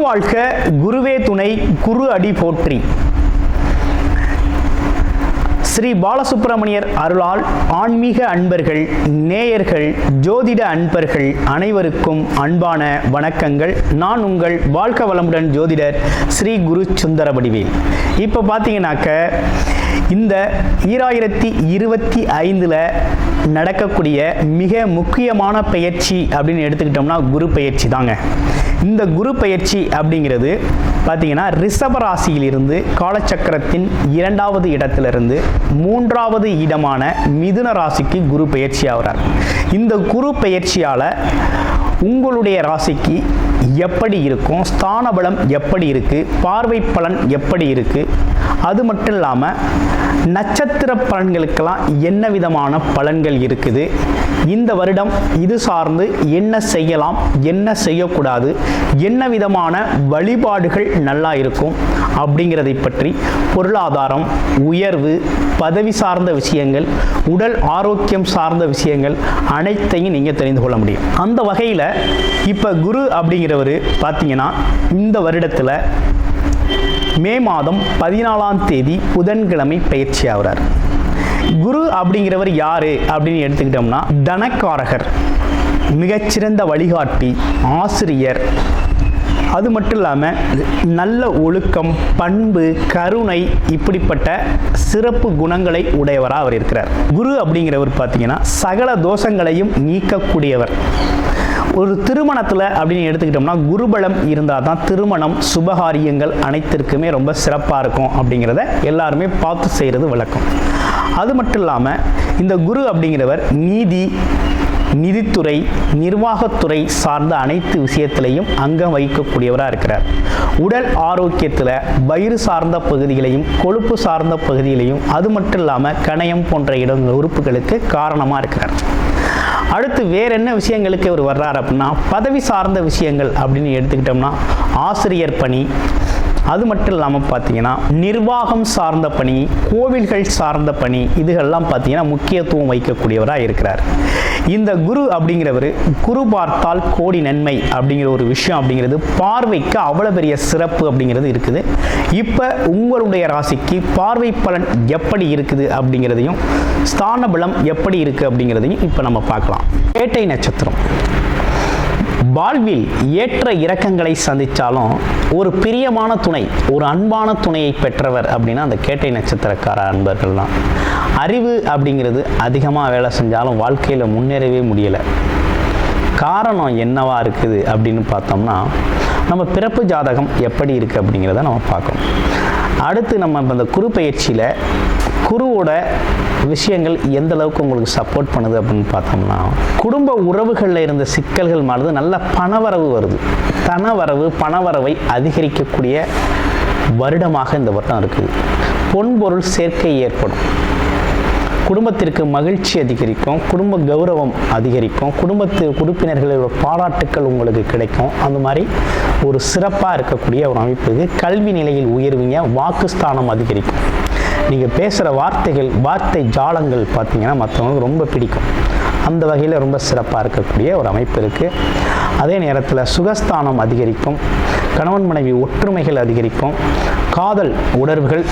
வாழ்க, குருவே துணை, குரு அடி போற்றி. ஸ்ரீ பாலசுப்பிரமணியர் அருளால் ஆன்மீக அன்பர்கள், நேயர்கள், ஜோதிட அன்பர்கள் அனைவருக்கும் அன்பான வணக்கங்கள். நான் உங்கள் வாழ்க வளமுடன் ஜோதிடர் ஸ்ரீ குரு சுந்தரவடிவேல். இப்போ பார்த்தீங்கன்னாக்க இந்த 2025 நடக்கக்கூடிய மிக முக்கியமான பயிற்சி அப்படின்னு எடுத்துக்கிட்டோம்னா குரு பயிற்சி தாங்க. இந்த குரு பயிற்சி அப்படிங்கிறது பார்த்தீங்கன்னா ரிஷப ராசியிலிருந்து காலச்சக்கரத்தின் 2வது இடத்திலிருந்து 3வது இடமான மிதுன ராசிக்கு குரு பயிற்சி ஆகிறார். இந்த குரு பயிற்சியால் உங்களுடைய ராசிக்கு எப்படி இருக்கும், ஸ்தான பலம் எப்படி இருக்குது, பார்வை பலன் எப்படி இருக்குது, அது மட்டும் இல்லாமல் நட்சத்திர பலன்களுக்கெல்லாம் என்ன விதமான பலன்கள் இருக்குது, இந்த வருடம் இது சார்ந்து என்ன செய்யலாம், என்ன செய்யக்கூடாது, என்ன விதமான வழிபாடுகள் நல்லா இருக்கும் அப்படிங்கிறதை பற்றி பொருளாதாரம், உயர்வு, பதவி சார்ந்த விஷயங்கள், உடல் ஆரோக்கியம் சார்ந்த விஷயங்கள் அனைத்தையும் நீங்கள் தெரிந்து கொள்ள முடியும். அந்த வகையில் இப்போ குரு அப்படிங்கிறவர் பார்த்தீங்கன்னா இந்த வருடத்தில் மே மாதம் 14ஆம் தேதி புதன்கிழமை பயிற்சி ஆகிறார். குரு அப்படிங்கிறவர் யாரு அப்படின்னு எடுத்துக்கிட்டோம்னா தனக்காரகர், மிகச்சிறந்த வழிகாட்டி, ஆசிரியர், அது மட்டும் இல்லாமல் நல்ல ஒழுக்கம், பண்பு, கருணை இப்படிப்பட்ட சிறப்பு குணங்களை உடையவராக அவர் இருக்கிறார். குரு அப்படிங்கிறவர் பார்த்தீங்கன்னா சகல தோஷங்களையும் நீக்கக்கூடியவர். ஒரு திருமணத்தில் அப்படின்னு எடுத்துக்கிட்டோம்னா குருபலம் இருந்தால் தான் திருமணம், சுபகாரியங்கள் அனைத்திற்குமே ரொம்ப சிறப்பாக இருக்கும் அப்படிங்கிறத எல்லாருமே பார்த்து செய்கிறது வழக்கம். அது மட்டும் இல்லாமல் இந்த குரு அப்படிங்கிறவர் நீதி, நிதித்துறை, நிர்வாகத்துறை சார்ந்த அனைத்து விஷயத்திலையும் அங்கம் வகிக்கக்கூடியவராக இருக்கிறார். உடல் ஆரோக்கியத்தில் வயிறு சார்ந்த பகுதிகளையும் கொழுப்பு சார்ந்த பகுதிகளையும் அது மட்டும் இல்லாமல் கணையம் போன்ற உறுப்புகளுக்கு காரணமாக இருக்கிறார். அடுத்து வேற என்ன விஷயங்களுக்கு அவர் வர்றார் அப்படின்னா பதவி சார்ந்த விஷயங்கள் அப்படின்னு எடுத்துக்கிட்டோம்னா ஆசிரியர் பணி, அது மட்டும் இல்லாமல் பார்த்தீங்கன்னா நிர்வாகம் சார்ந்த பணி, கோவில்கள் சார்ந்த பணி, இதுகள்லாம் பார்த்தீங்கன்னா முக்கியத்துவம் வைக்கக்கூடியவராக இருக்கிறார். இந்த குரு அப்படிங்கிறவர் குரு பார்த்தால் கோடி நன்மை அப்படிங்கிற ஒரு விஷயம் அப்படிங்கிறது பார்வைக்கு அவ்வளோ பெரிய சிறப்பு அப்படிங்கிறது இருக்குது. இப்போ உங்களுடைய ராசிக்கு பார்வை பலன் எப்படி இருக்குது அப்படிங்கிறதையும் ஸ்தான பலம் எப்படி இருக்குது அப்படிங்கிறதையும் இப்போ நம்ம பார்க்கலாம். கேட்டை நட்சத்திரம் வாழ்வில் ஏற்ற இறக்கங்களை சந்தித்தாலும் ஒரு பிரியமான துணை, ஒரு அன்பான துணையை பெற்றவர் அப்படின்னா அந்த கேட்டை நட்சத்திரக்கார அன்பர்கள் தான். அறிவு அப்படிங்கிறது அதிகமாக வேலை செஞ்சாலும் வாழ்க்கையில் முன்னேறவே முடியலை. காரணம் என்னவா இருக்குது அப்படின்னு பார்த்தோம்னா நம்ம பிறப்பு ஜாதகம் எப்படி இருக்குது அப்படிங்கிறத நம்ம பார்க்கணும். அடுத்து நம்ம இந்த குரு பயிற்சியில் குருவோட விஷயங்கள் எந்த அளவுக்கு உங்களுக்கு சப்போர்ட் பண்ணுது அப்படின்னு பார்த்தோம்னா குடும்ப உறவுகளில் இருந்த சிக்கல்கள் மாறுது, நல்ல பணவரவு வருது. பணவரவை அதிகரிக்கக்கூடிய வருடமாக இந்த வருடம் இருக்குது. பொன்பொருள் சேர்க்கை ஏற்படும், குடும்பத்திற்கு மகிழ்ச்சி அதிகரிக்கும், குடும்ப கௌரவம் அதிகரிக்கும், குடும்பத்து உறுப்பினர்களோட பாராட்டுக்கள் உங்களுக்கு கிடைக்கும். அந்த மாதிரி ஒரு சிறப்பாக இருக்கக்கூடிய ஒரு அமைப்புக்கு கல்வி நிலையில் உயர்வீங்க, வாக்குஸ்தானம் அதிகரிக்கும். நீங்கள் பேசுகிற வார்த்தை ஜாலங்கள் பார்த்தீங்கன்னா மற்றவங்களுக்கு ரொம்ப பிடிக்கும். அந்த வகையில் ரொம்ப சிறப்பாக இருக்கக்கூடிய ஒரு அமைப்பு இருக்குது. அதே நேரத்தில் சுகஸ்தானம் அதிகரிக்கும், கணவன் மனைவி ஒற்றுமைகள் அதிகரிக்கும், காதல் உணர்வுகள்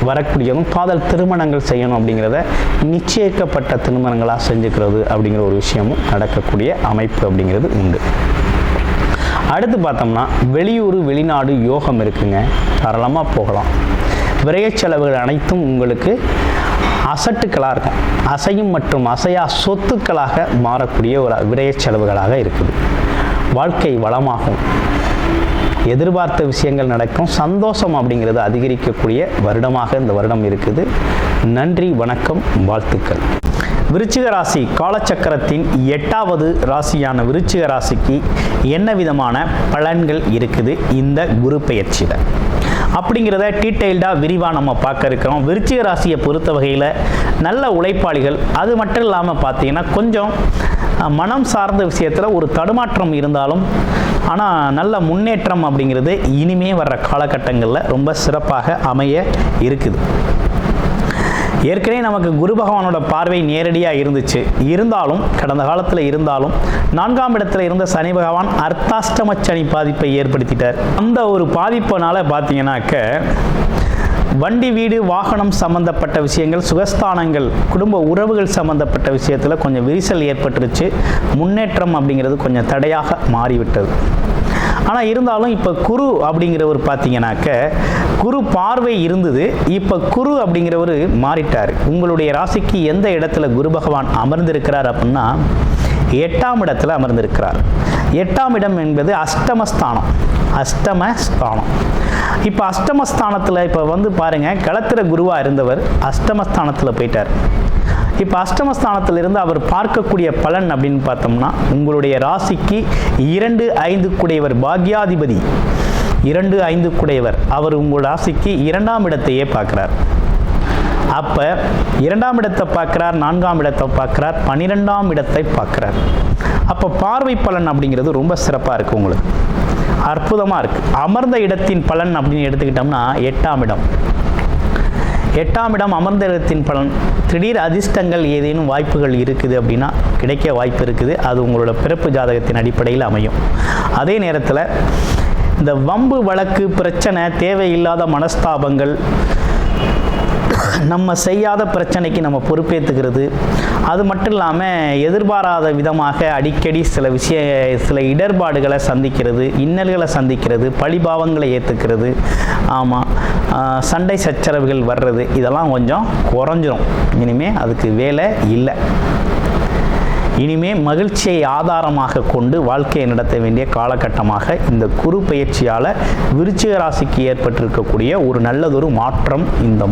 வரக்கூடியதும், காதல் திருமணங்கள் செய்யணும் அப்படிங்கிறத நிச்சயிக்கப்பட்ட திருமணங்களாக செஞ்சுக்கிறது அப்படிங்கிற ஒரு விஷயமும் நடக்கக்கூடிய அமைப்பு அப்படிங்கிறது உண்டு. அடுத்து பார்த்தோம்னா வெளியூர் வெளிநாடு யோகம் இருக்குங்க, தாராளமாக போகலாம். விரைய செலவுகள் அனைத்தும் உங்களுக்கு அசட்டுக்களாக இருக்கும், அசையும் மற்றும் அசையா சொத்துக்களாக மாறக்கூடிய ஒரு விரைய செலவுகளாக இருக்குது. வாழ்க்கை வளமாகும், எதிர்பார்த்த விஷயங்கள் நடக்கும், சந்தோஷம் அப்படிங்கிறது அதிகரிக்கக்கூடிய வருடமாக இந்த வருடம் இருக்குது. நன்றி, வணக்கம், வாழ்த்துக்கள். விருச்சிக ராசி காலச்சக்கரத்தின் 8வது ராசியான விருச்சிக ராசிக்கு என்ன விதமான பலன்கள் இருக்குது இந்த குரு பயிற்சியில் அப்படிங்கிறத டீட்டெயில்டாக விரிவாக நம்ம பார்க்க இருக்கிறோம். விருச்சிக ராசியை பொறுத்த வகையில் நல்ல உழைப்பாளிகள், அது மட்டும் இல்லாமல் பார்த்தீங்கன்னா கொஞ்சம் மனம் சார்ந்த விஷயத்தில் ஒரு தடுமாற்றம் இருந்தாலும் ஆனால் நல்ல முன்னேற்றம் அப்படிங்கிறது இனிமே வர்ற காலகட்டங்களில் ரொம்ப சிறப்பாக அமைய இருக்குது. ஏற்கனவே நமக்கு குரு பகவானோட பார்வை நேரடியாக இருந்துச்சு. இருந்தாலும் கடந்த காலத்தில் இருந்தாலும் 4ஆம் இடத்துல இருந்த சனி பகவான் அர்த்தாஷ்டம சனி பாதிப்பை ஏற்படுத்திட்டார். அந்த ஒரு பாதிப்பினால பார்த்தீங்கன்னாக்க வண்டி, வீடு, வாகனம் சம்பந்தப்பட்ட விஷயங்கள், சுகஸ்தானங்கள், குடும்ப உறவுகள் சம்பந்தப்பட்ட விஷயத்தில் கொஞ்சம் விரிசல் ஏற்பட்டுருச்சு. முன்னேற்றம் அப்படிங்கிறது கொஞ்சம் தடையாக மாறிவிட்டது. ஆனால் இருந்தாலும் இப்போ குரு அப்படிங்கிறவர் பார்த்தீங்கன்னாக்க குரு பார்வை இருந்தது. இப்போ குரு அப்படிங்கிறவர் மாறிட்டார். உங்களுடைய ராசிக்கு எந்த இடத்துல குரு பகவான் அமர்ந்திருக்கிறார் அப்படின்னா 8ஆம் இடத்துல அமர்ந்திருக்கிறார். 8ஆம் இடம் என்பது அஷ்டமஸ்தானம். இப்போ அஷ்டமஸ்தானத்தில் இப்போ வந்து பாருங்கள், களத்திர குருவாக இருந்தவர் அஷ்டமஸ்தானத்தில் போயிட்டார். இப்போ அஷ்டமஸ்தானத்திலிருந்து அவர் பார்க்கக்கூடிய பலன் அப்படின்னு பார்த்தோம்னா உங்களுடைய ராசிக்கு 2, 5 குடையவர் பாக்யாதிபதி, 2, 5 குடையவர் அவர் உங்கள் ராசிக்கு 2ஆம் இடத்தையே பார்க்குறார். அப்போ 2ஆம் இடத்தை பார்க்குறார், 4ஆம் இடத்தை பார்க்குறார், 12ஆம் இடத்தை பார்க்குறார். அப்போ பார்வை பலன் அப்படிங்கிறது ரொம்ப சிறப்பாக இருக்குது, உங்களுக்கு அற்புதமாக இருக்குது. அமர்ந்த இடத்தின் பலன் அப்படின்னு எடுத்துக்கிட்டோம்னா 8ஆம் இடம். 8ஆம் இடம் அமர்ந்த இடத்தின் பலன். திடீர் அதிர்ஷ்டங்கள் ஏதேனும் வாய்ப்புகள் இருக்குது அப்படின்னா கிடைக்க வாய்ப்பு இருக்குது. அது உங்களோட பிறப்பு ஜாதகத்தின் அடிப்படையில் அமையும். அதே நேரத்தில் இந்த வம்பு, வழக்கு, பிரச்சனை, தேவையில்லாத மனஸ்தாபங்கள், நம்ம செய்யாத பிரச்சனைக்கு நம்ம பொறுப்பேற்றுக்கிறது, அது மட்டும் இல்லாமல் எதிர்பாராத விதமாக அடிக்கடி சில இடர்பாடுகளை சந்திக்கிறது, இன்னல்களை சந்திக்கிறது, பழிபாவங்களை ஏற்றுக்கிறது, ஆமாம், சண்டை சச்சரவுகள் வர்றது, இதெல்லாம் கொஞ்சம் குறைஞ்சிரும். இனிமேல் அதுக்கு வேலை இல்லை. இனிமேல் மகிழ்ச்சியை ஆதாரமாக கொண்டு வாழ்க்கையை நடத்த வேண்டிய காலகட்டமாக இந்த குரு பயிற்சியால் விருச்சிக ராசிக்கு ஏற்பட்டிருக்கக்கூடிய ஒரு நல்லதொரு மாற்றம். இந்த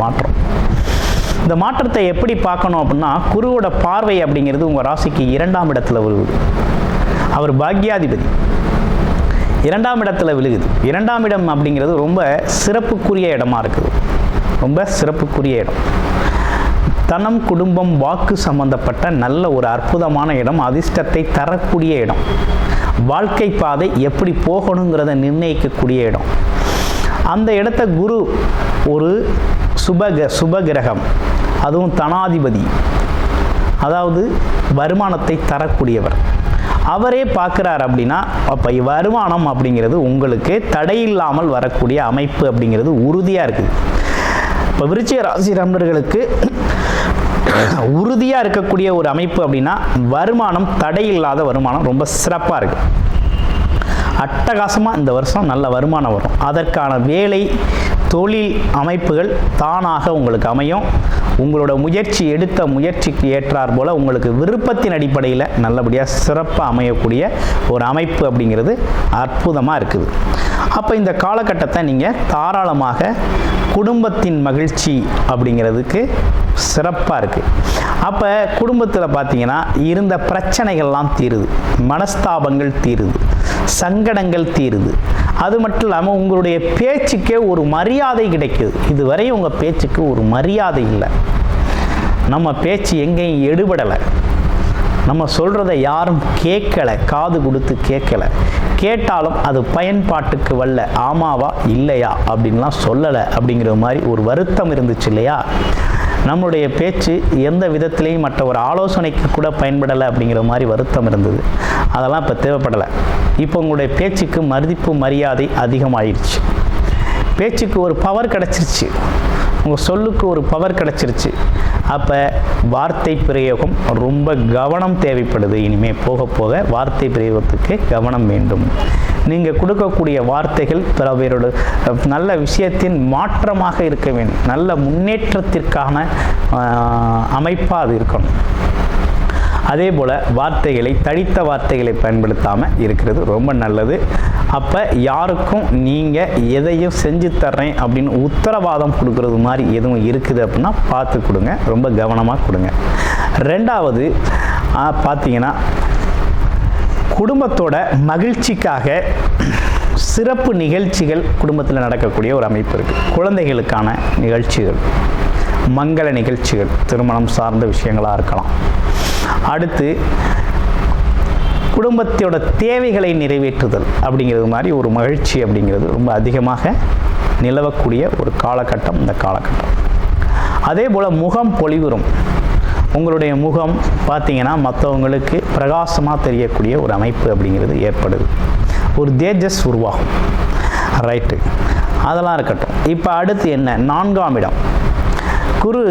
மாற்றத்தை எப்படி பார்க்கணும் அப்படின்னா, குருவோட பார்வை அப்படிங்கிறது உங்கள் ராசிக்கு 2ஆம் இடத்துல விழுகுது. அவர் பாக்யாதிபதி 2ஆம் இடத்துல விழுகுது. 2ஆம் இடம் அப்படிங்கிறது ரொம்ப சிறப்புக்குரிய இடமா இருக்குது. ரொம்ப சிறப்புக்குரிய இடம். தனம், குடும்பம், வாக்கு சம்பந்தப்பட்ட நல்ல ஒரு அற்புதமான இடம். அதிர்ஷ்டத்தை தரக்கூடிய இடம். வாழ்க்கை பாதை எப்படி போகணுங்கிறத நிர்ணயிக்கக்கூடிய இடம். அந்த இடத்த குரு ஒரு சுபகிரகம், அதுவும் தனாதிபதி, அதாவது வருமானத்தை தரக்கூடியவர். அவரே பார்க்குறார் அப்படின்னா அப்போ வருமானம் அப்படிங்கிறது உங்களுக்கு தடையில்லாமல் வரக்கூடிய அமைப்பு அப்படிங்கிறது உறுதியாக இருக்குது. இப்போ விருச்சிக ராசி நண்பர்களுக்கு உறுதியாக இருக்கக்கூடிய ஒரு அமைப்பு அப்படின்னா வருமானம், தடையில்லாத வருமானம் ரொம்ப சிறப்பாக இருக்குது. அட்டகாசமாக இந்த வருஷம் நல்ல வருமானம் வரும். அதற்கான வேலை, தொழில் அமைப்புகள் தானாக உங்களுக்கு அமையும். உங்களோட எடுத்த முயற்சிக்கு ஏற்றார் போல் உங்களுக்கு விருப்பத்தின் அடிப்படையில் நல்லபடியாக சிறப்பாக அமையக்கூடிய ஒரு அமைப்பு அப்படிங்கிறது அற்புதமாக இருக்குது. அப்போ இந்த காலகட்டத்தை நீங்கள் தாராளமாக குடும்பத்தின் மகிழ்ச்சி அப்படிங்கிறதுக்கு சிறப்பாக இருக்குது. அப்போ குடும்பத்தில் பார்த்தீங்கன்னா இருந்த பிரச்சனைகள்லாம் தீருது, மனஸ்தாபங்கள் தீருது, சங்கடங்கள் தீருது. அது மட்டும் இல்லாமல் உங்களுடைய பேச்சுக்கே ஒரு மரியாதை கிடைக்குது. இதுவரை உங்கள் பேச்சுக்கு ஒரு மரியாதை இல்லை. நம்ம பேச்சு எங்கேயும் எடுபடலை. நம்ம சொல்கிறத யாரும் கேட்கலை, காது கொடுத்து கேட்கலை. கேட்டாலும் அது பயன்பாட்டுக்கு வரல, ஆமாவா இல்லையா அப்படின்லாம் சொல்லலை அப்படிங்கிற மாதிரி ஒரு வருத்தம் இருந்துச்சு இல்லையா? நம்மளுடைய பேச்சு எந்த விதத்திலையும் மற்ற ஒரு ஆலோசனைக்கு கூட பயன்படலை அப்படிங்கிற மாதிரி வருத்தம் இருந்தது. அதெல்லாம் இப்போ தேவைப்படலை. இப்போ உங்களுடைய பேச்சுக்கு மதிப்பு, மரியாதை அதிகமாகிடுச்சு. பேச்சுக்கு ஒரு பவர் கிடச்சிருச்சு, உங்கள் சொல்லுக்கு ஒரு பவர் கிடச்சிருச்சு. அப்போ வார்த்தை பிரயோகம் ரொம்ப கவனம் தேவைப்படுது. இனிமேல் போக போக வார்த்தை பிரயோகத்துக்கு கவனம் வேண்டும். நீங்கள் கொடுக்கக்கூடிய வார்த்தைகள் பிற பேரோட நல்ல விஷயத்தின் மாற்றமாக இருக்க வேண்டும். நல்ல முன்னேற்றத்திற்கான அமைப்பாக அது இருக்கணும். அதே போல் வார்த்தைகளை, தடித்த வார்த்தைகளை பயன்படுத்தாமல் இருக்கிறது ரொம்ப நல்லது. அப்போ யாருக்கும் நீங்கள் எதையும் செஞ்சு தர்றேன் அப்படின்னு உத்தரவாதம் கொடுக்கறது மாதிரி எதுவும் இருக்குது அப்படின்னா பார்த்து கொடுங்க, ரொம்ப கவனமாக கொடுங்க. ரெண்டாவது பார்த்தீங்கன்னா குடும்பத்தோட மகிழ்ச்சிக்காக சிறப்பு நிகழ்ச்சிகள் குடும்பத்தில் நடக்கக்கூடிய ஒரு அமைப்பு இருக்குது. குழந்தைகளுக்கான நிகழ்ச்சிகள், மங்கள நிகழ்ச்சிகள், திருமணம் சார்ந்த விஷயங்களாக இருக்கலாம். அடுத்து குடும்பத்தோட தேவைகளை நிறைவேற்றுதல் அப்படிங்கிறது மாதிரி ஒரு மகிழ்ச்சி அப்படிங்கிறது ரொம்ப அதிகமாக நிலவக்கூடிய ஒரு காலகட்டம் இந்த காலகட்டம். அதே போல் முகம் பொலிவுறும். உங்களுடைய முகம் பார்த்தீங்கன்னா மற்றவங்களுக்கு பிரகாசமாக தெரியக்கூடிய ஒரு அமைப்பு அப்படிங்கிறது ஏற்படுது. ஒரு தேஜஸ் உருவாகும். ரைட்டு, அதெல்லாம் இருக்கட்டும். இப்போ அடுத்து என்ன, 4ஆம் இடம். குரு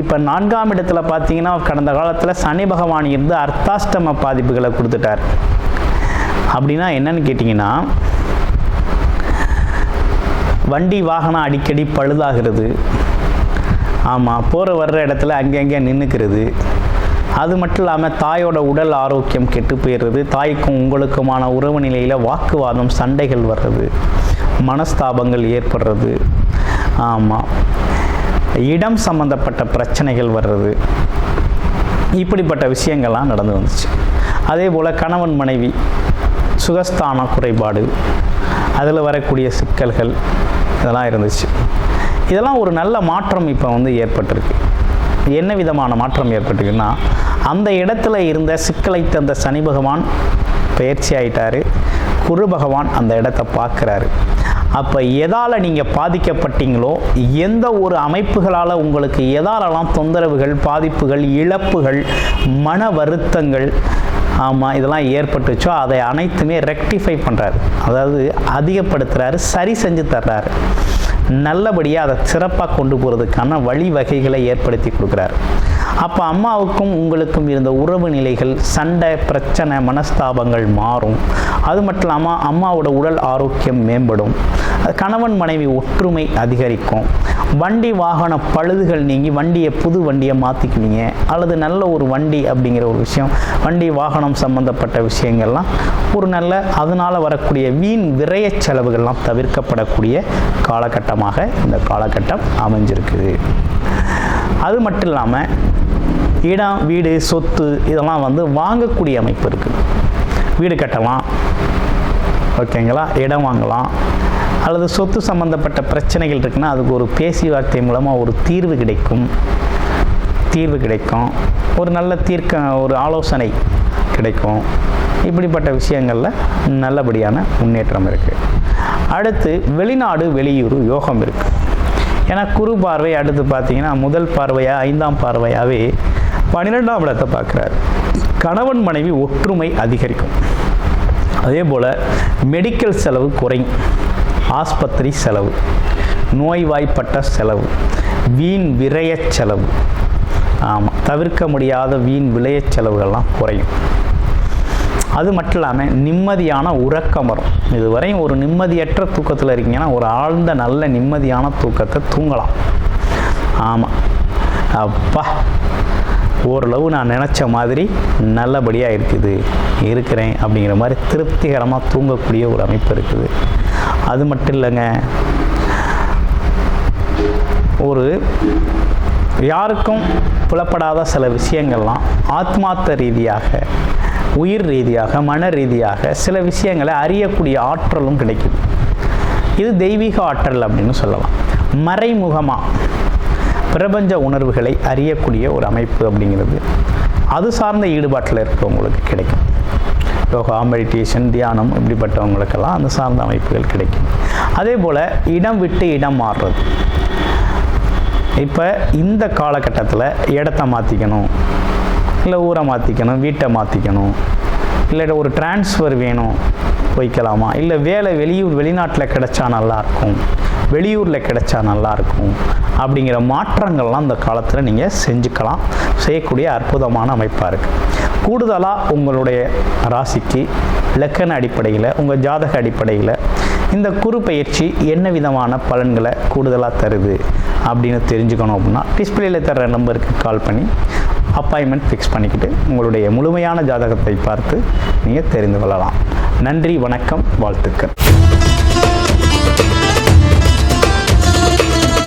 இப்போ 4ஆம் இடத்துல பார்த்தீங்கன்னா கடந்த காலத்தில் சனி பகவான் இருந்து அர்த்தாஷ்டம பாதிப்புகளை கொடுத்துட்டார். அப்படின்னா என்னன்னு கேட்டிங்கன்னா, வண்டி வாகனம் அடிக்கடி பழுதாகிறது. ஆமாம், போகிற வர்ற இடத்துல அங்கங்கே நின்றுக்கிறது. அது மட்டும் இல்லாமல் தாயோட உடல் ஆரோக்கியம் கெட்டு போயிடுறது. தாய்க்கும் உங்களுக்குமான உறவு நிலையில் வாக்குவாதம், சண்டைகள் வர்றது, மனஸ்தாபங்கள் ஏற்படுறது. ஆமாம், இடம் சம்பந்தப்பட்ட பிரச்சனைகள் வர்றது, இப்படிப்பட்ட விஷயங்கள்லாம் நடந்து வந்துச்சு. அதே போல் கணவன் மனைவி சுகஸ்தான குறைபாடு, அதில் வரக்கூடிய சிக்கல்கள் இதெல்லாம் இருந்துச்சு. இதெல்லாம் ஒரு நல்ல மாற்றம் இப்போ ஏற்பட்டிருக்கு. என்ன விதமான மாற்றம் ஏற்பட்டிருக்குன்னா, அந்த இடத்துல இருந்த சிக்கலை தந்த சனி பகவான் பயிற்சி ஆகிட்டார். குரு பகவான் அந்த இடத்த பார்க்குறாரு. அப்போ எதால் நீங்கள் பாதிக்கப்பட்டீங்களோ, எந்த ஒரு அமைப்புகளால் உங்களுக்கு எதாலெல்லாம் தொந்தரவுகள், பாதிப்புகள், இழப்புகள், மன வருத்தங்கள், ஆமாம், இதெல்லாம் ஏற்பட்டுச்சோ அதை அனைத்துமே ரெக்டிஃபை பண்ணுறாரு. அதாவது அதிகப்படுத்துகிறாரு, சரி செஞ்சு தர்றாரு. நல்லபடியாக அதை சிறப்பாக கொண்டு போகிறதுக்கான வழிவகைகளை ஏற்படுத்தி கொடுக்குறாரு. அப்போ அம்மாவுக்கும் உங்களுக்கும் இருந்த உறவு நிலைகள், சண்டை, பிரச்சனை, மனஸ்தாபங்கள் மாறும். அது மட்டும் இல்லாமல் அம்மாவோட உடல் ஆரோக்கியம் மேம்படும். கணவன் மனைவி ஒற்றுமை அதிகரிக்கும். வண்டி வாகன பழுதுகள் நீங்கி புது வண்டியை மாற்றிக்குவீங்க. அல்லது நல்ல ஒரு வண்டி அப்படிங்கிற ஒரு விஷயம், வண்டி வாகனம் சம்பந்தப்பட்ட விஷயங்கள்லாம் ஒரு நல்ல, அதனால் வரக்கூடிய வீண் விரய செலவுகள்லாம் தவிர்க்கப்படக்கூடிய காலகட்டமாக இந்த காலகட்டம் அமைஞ்சிருக்குது. அது மட்டும் இல்லாமல் இடம், வீடு, சொத்து இதெல்லாம் வாங்கக்கூடிய அமைப்பு இருக்குது. வீடு கட்டலாம், ஓகேங்களா, இடம் வாங்கலாம். அல்லது சொத்து சம்பந்தப்பட்ட பிரச்சனைகள் இருக்குன்னா அதுக்கு ஒரு பேச்சுவார்த்தை மூலமாக ஒரு தீர்வு கிடைக்கும். ஒரு நல்ல ஒரு ஆலோசனை கிடைக்கும். இப்படிப்பட்ட விஷயங்களில் நல்லபடியான முன்னேற்றம் இருக்குது. அடுத்து வெளிநாடு, வெளியூர் யோகம் இருக்குது. ஏன்னா குரு பார்வை அடுத்து பார்த்தீங்கன்னா முதல் பார்வையாக 5ஆம் பார்வையாகவே 12ஆம் இடத்தை பார்க்குறாரு. கணவன் மனைவி ஒற்றுமை அதிகரிக்கும். அதே போல் மெடிக்கல் செலவு குறையும். ஆஸ்பத்திரி செலவு, நோய்வாய்ப்பட்ட செலவு, வீண் விரய செலவு, ஆமாம், தவிர்க்க முடியாத வீண் விளைய செலவுகள்லாம் குறையும். அது மட்டும் இல்லாமல் நிம்மதியான உறக்கம் வரும். இதுவரையும் ஒரு நிம்மதியற்ற தூக்கத்தில் இருக்கீங்கன்னா ஒரு ஆழ்ந்த நல்ல நிம்மதியான தூக்கத்தை தூங்கலாம். ஆமாம், அப்பா ஓரளவு நான் நினச்ச மாதிரி நல்லபடியாக இருக்கிறேன் அப்படிங்கிற மாதிரி திருப்திகரமாக தூங்கக்கூடிய ஒரு அமைப்பு இருக்குது. அது மட்டும் இல்லைங்க, ஒரு யாருக்கும் புலப்படாத சில விஷயங்கள்லாம் ஆத்மார்த்த ரீதியாக, உயிர் ரீதியாக, மன ரீதியாக சில விஷயங்களை அறியக்கூடிய ஆற்றலும் கிடைக்குது. இது தெய்வீக ஆற்றல் அப்படின்னு சொல்லலாம். மறைமுகமாக பிரபஞ்ச உணர்வுகளை அறியக்கூடிய ஒரு அமைப்பு அப்படிங்கிறது அது சார்ந்த ஈடுபாட்டில் இருக்கிறவங்களுக்கு கிடைக்கும். யோகா, மெடிடேஷன், தியானம் இப்படிப்பட்டவங்களுக்கெல்லாம் அந்த சார்ந்த அமைப்புகள் கிடைக்கும். அதே போல் இடம் விட்டு இடம் மாறுறது. இப்போ இந்த காலகட்டத்தில் இடத்த மாற்றிக்கணும், இல்லை ஊரை மாற்றிக்கணும், வீட்டை மாற்றிக்கணும், இல்லை ஒரு டிரான்ஸ்ஃபர் வேணும், போய்க்கலாமா, இல்லை வேலை வெளிநாட்டில் கிடைச்சா நல்லாயிருக்கும், வெளியூரில் கிடைச்சா நல்லாயிருக்கும் அப்படிங்கிற மாற்றங்கள்லாம் இந்த காலத்தில் நீங்கள் செஞ்சுக்கலாம். செய்யக்கூடிய அற்புதமான அமைப்பாக இருக்குது. கூடுதலாக உங்களுடைய ராசிக்கு லக்கண அடிப்படையில், உங்கள் ஜாதக அடிப்படையில் இந்த குரு பயிற்சி என்ன விதமான பலன்களை கூடுதலாக தருது அப்படின்னு தெரிஞ்சுக்கணும் அப்படின்னா டிஸ்பிளேயில் தர்ற நம்பருக்கு கால் பண்ணி அப்பாயின்மெண்ட் ஃபிக்ஸ் பண்ணிக்கிட்டு உங்களுடைய முழுமையான ஜாதகத்தை பார்த்து நீங்கள் தெரிந்து கொள்ளலாம். நன்றி, வணக்கம், வாழ்த்துக்கள்.